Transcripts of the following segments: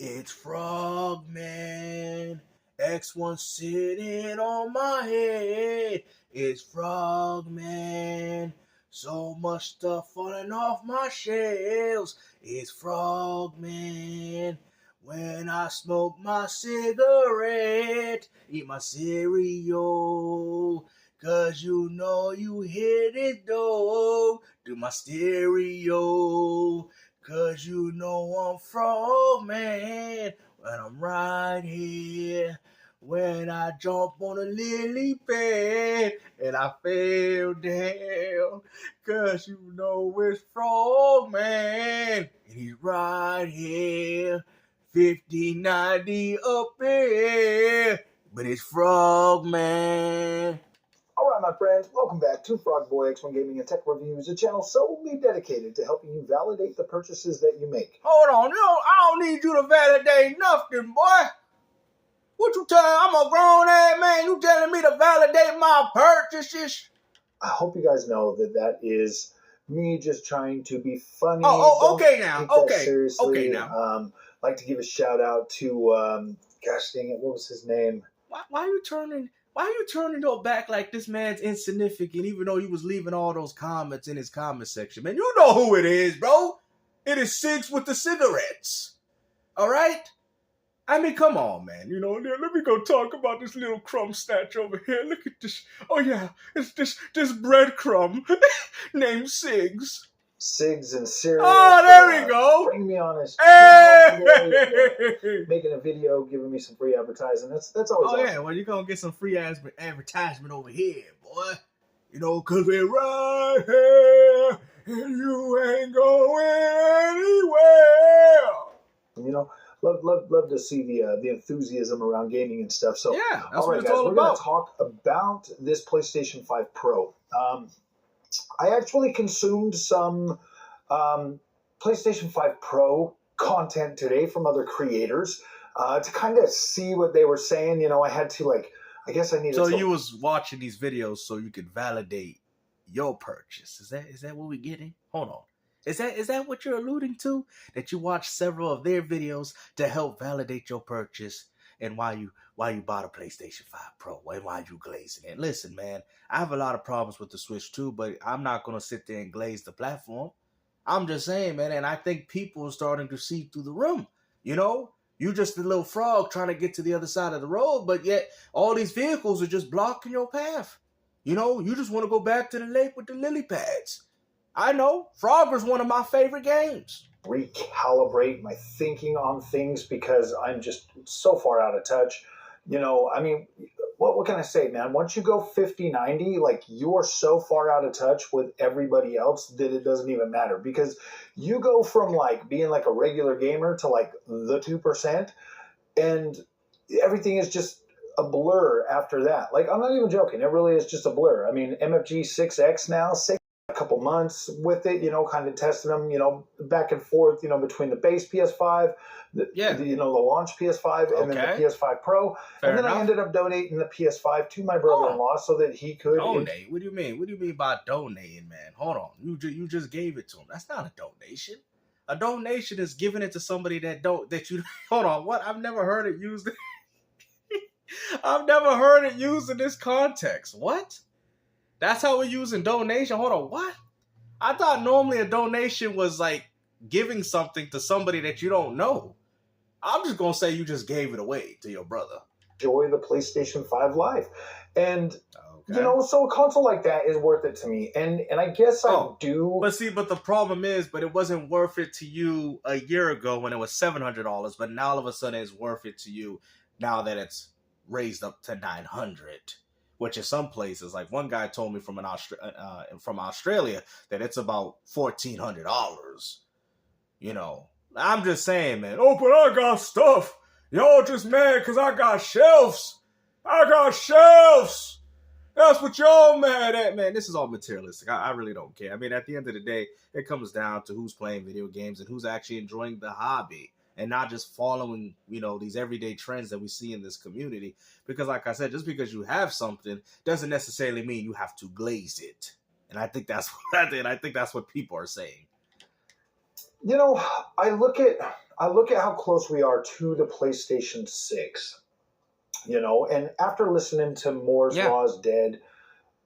It's Frogman. X1 sitting on my head. It's Frogman. So much stuff falling off my shelves. It's Frogman. When I smoke my cigarette, eat my cereal. 'Cause you know you hit it though. Do my stereo. 'Cause you know I'm Frogman. When I'm right here. When I jump on a lily pad and I fell down. 'Cause you know it's Frogman. And he's right here. 50-90 up there. But it's Frogman. Alright, my friends, welcome back to FrogboyX1Gaming and Tech Reviews, a channel solely dedicated to helping you validate the purchases that you make. Hold on, I don't need you to validate nothing, boy. What you telling? I'm a grown-ass man. You telling me to validate my purchases? I hope you guys know that that is me just trying to be funny. Oh, okay now. Okay. Seriously. Okay now. Like to give a shout out to, gosh dang it, what was his name? Why are you turning your back like this man's insignificant, even though he was leaving all those comments in his comment section? Man, you know who it is, bro. It is Six with the cigarettes. All right? I mean, come on, man. You know, let me go talk about this little crumb snatch over here. Look at this. Oh, yeah. It's this breadcrumb named Sigs. Sigs and cereal. Oh, there we go. Bring me on his Hey! making a video, giving me some free advertising. That's always awesome. Yeah, well, you're going to get some free advertisement over here, boy. You know, 'cause we're right here, and you ain't going anywhere. You know, love to see the enthusiasm around gaming and stuff. So, yeah, that's all right, what it's guys, all we're about. going to talk about this PlayStation 5 Pro. I actually consumed some PlayStation 5 Pro content today from other creators to kind of see what they were saying. You know, I had to, I guess I needed So you was watching these videos so you could validate your purchase. Is that what we're getting? Hold on. Is that what you're alluding to? That you watched several of their videos to help validate your purchase and why you bought a PlayStation 5 Pro and why you glazing it. Listen, man, I have a lot of problems with the Switch too, but I'm not gonna sit there and glaze the platform. I'm just saying, man, and I think people are starting to see through the room. You know, you just a little frog trying to get to the other side of the road, but yet all these vehicles are just blocking your path. You know, you just want to go back to the lake with the lily pads. I know, Frogger's one of my favorite games. Recalibrate my thinking on things because I'm just so far out of touch. You know, I mean, what can I say, man? Once you go 50-90, you are so far out of touch with everybody else that it doesn't even matter, because you go from being a regular gamer to the 2%, and everything is just a blur after that. I'm not even joking. It really is just a blur. I mean, MFG 6X now, a couple months with it, you know, kind of testing them, you know, back and forth, you know, between the base PS5, the launch PS5, and then the PS5 Pro. Fair and then enough. I ended up donating the PS5 to my brother-in-law so that he could donate. What do you mean? What do you mean by donating, man? Hold on. You just gave it to him. That's not a donation. A donation is giving it to somebody that you hold on. What? I've never heard it used. I've never heard it used in this context. What? That's how we're using donation. Hold on, what? I thought normally a donation was giving something to somebody that you don't know. I'm just gonna say you just gave it away to your brother. Enjoy the PlayStation 5 Live. And you know, so a console like that is worth it to me. And I guess I do. But the problem is, it wasn't worth it to you a year ago when it was $700, but now all of a sudden it's worth it to you now that it's raised up to $900. Which in some places, one guy told me from Australia that it's about $1,400. You know, I'm just saying, man. Oh, but I got stuff. Y'all just mad because I got shelves. I got shelves. That's what y'all mad at, man. This is all materialistic. I really don't care. I mean, at the end of the day, it comes down to who's playing video games and who's actually enjoying the hobby. And not just following, you know, these everyday trends that we see in this community. Because like I said, just because you have something doesn't necessarily mean you have to glaze it. And I think that's what people are saying. You know, I look at I look at how close we are to the PlayStation 6, you know, and after listening to Moore's Law is Dead,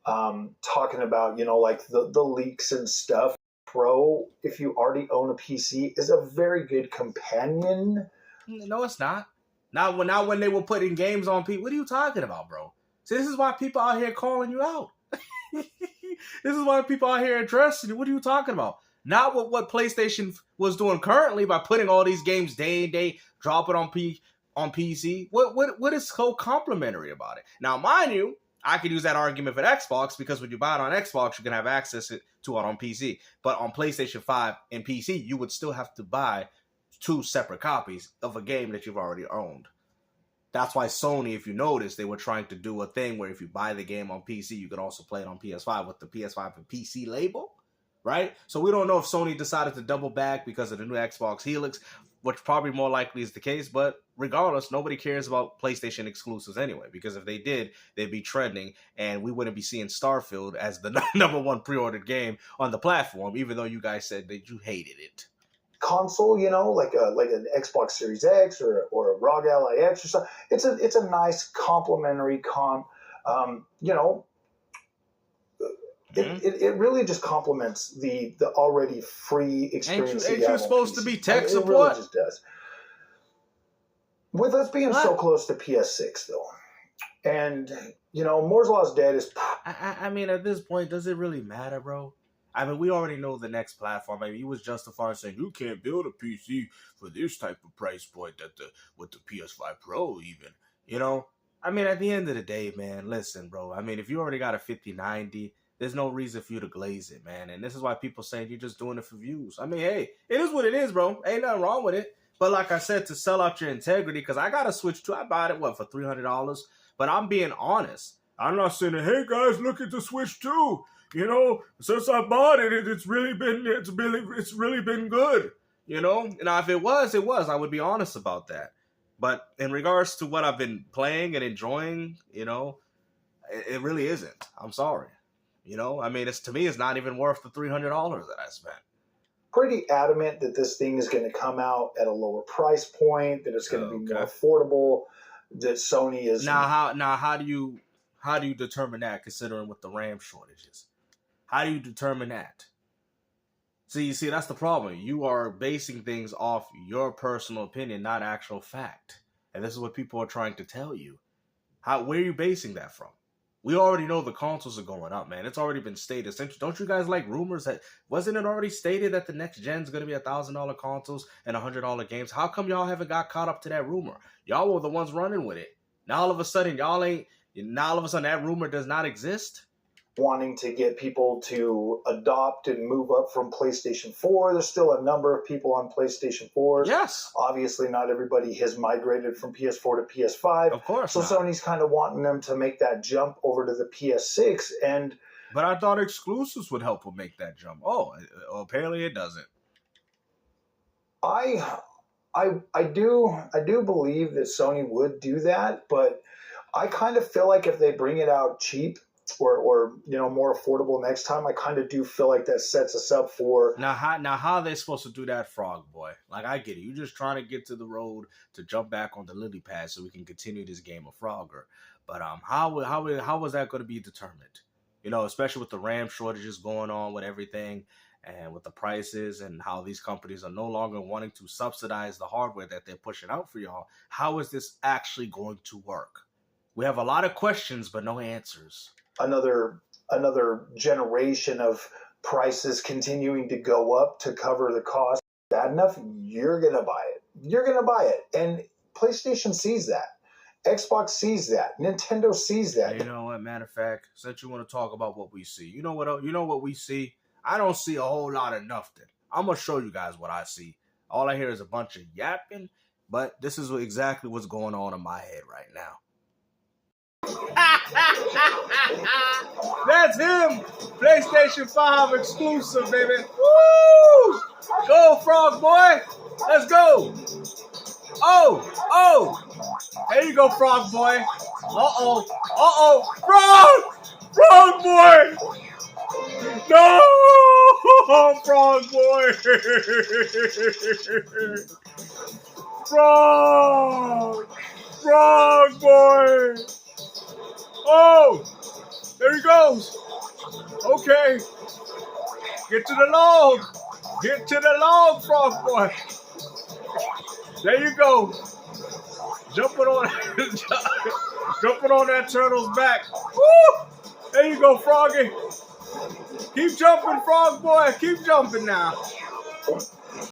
talking about, you know, like the leaks and stuff, Pro, if you already own a PC, is a very good companion. No, it's not. Not when they were putting games on people. What are you talking about, bro? See, this is why people out here calling you out. This is why people out here addressing you. What are you talking about? Not what PlayStation was doing currently by putting all these games day and day, drop it on PC. What is so complimentary about it? Now, mind you, I could use that argument for Xbox because when you buy it on Xbox, you can have access to it on PC. But on PlayStation 5 and PC, you would still have to buy 2 separate copies of a game that you've already owned. That's why Sony, if you notice, they were trying to do a thing where if you buy the game on PC, you could also play it on PS5 with the PS5 and PC label, right? So we don't know if Sony decided to double back because of the new Xbox Helix, which probably more likely is the case. But regardless, nobody cares about PlayStation exclusives anyway, because if they did, they'd be trending, and we wouldn't be seeing Starfield as the #1 pre-ordered game on the platform, even though you guys said that you hated it. Console, you know, like an Xbox Series X or a ROG Ally X or something. It's a nice complementary you know, it really just complements the already free experience. Ain't you supposed to be tech support? It really just does. With us being so close to PS6 though, and you know, Moore's Law is dead. I mean, at this point, does it really matter, bro? I mean, we already know the next platform. I mean, he was justifying saying you can't build a PC for this type of price point with the PS5 Pro even. You know? I mean, at the end of the day, man, listen, bro. I mean, if you already got a 5090, there's no reason for you to glaze it, man. And this is why people saying you're just doing it for views. I mean, hey, it is what it is, bro. Ain't nothing wrong with it. But like I said, to sell out your integrity, because I got a Switch 2. I bought it, for $300? But I'm being honest. I'm not saying, hey, guys, look at the Switch 2. You know, since I bought it, it's really been good. You know, now if it was, I would be honest about that. But in regards to what I've been playing and enjoying, you know, it really isn't. I'm sorry. You know, I mean, to me, it's not even worth the $300 that I spent. Pretty adamant that this thing is going to come out at a lower price point, that it's going to be more affordable, that Sony is. How do you determine that, considering with the RAM shortages? How do you determine that? See, that's the problem. You are basing things off your personal opinion, not actual fact. And this is what people are trying to tell you. Where are you basing that from? We already know the consoles are going up, man. It's already been stated. Don't you guys like rumors that, wasn't it already stated that the next gen's going to be $1,000 consoles and $100 games? How come y'all haven't got caught up to that rumor? Y'all were the ones running with it. Now all of a sudden that rumor does not exist? Wanting to get people to adopt and move up from PlayStation 4. There's still a number of people on PlayStation 4s. Yes. Obviously, not everybody has migrated from PS4 to PS5. Of course. So not. Sony's kind of wanting them to make that jump over to the PS6. But I thought exclusives would help them make that jump. Oh, apparently it doesn't. I do believe that Sony would do that, but I kind of feel like if they bring it out cheap, or you know, more affordable next time, I kind of do feel like that sets us up for. Now how are they supposed to do that, Frogboy? Like, I get it. You're just trying to get to the road to jump back on the lily pad so we can continue this game of Frogger. But how was that going to be determined? You know, especially with the RAM shortages going on with everything, and with the prices, and how these companies are no longer wanting to subsidize the hardware that they're pushing out for y'all. How is this actually going to work? We have a lot of questions, but no answers. Another generation of prices continuing to go up to cover the cost. Bad enough, you're going to buy it. You're going to buy it. And PlayStation sees that. Xbox sees that. Nintendo sees that. You know what, matter of fact, since you want to talk about what we see, you know what we see? I don't see a whole lot of nothing. I'm going to show you guys what I see. All I hear is a bunch of yapping, but this is exactly what's going on in my head right now. That's him! PlayStation 5 exclusive, baby. Woo! Go, Frogboy! Let's go! Oh! There you go, Frogboy. Frogboy! No! Frogboy! Frog! Frog boy! Oh! There he goes! Okay. Get to the log! Get to the log, Frog boy! There you go! Jumping on that turtle's back. Woo! There you go, Froggy. Keep jumping, Frog boy. Keep jumping now.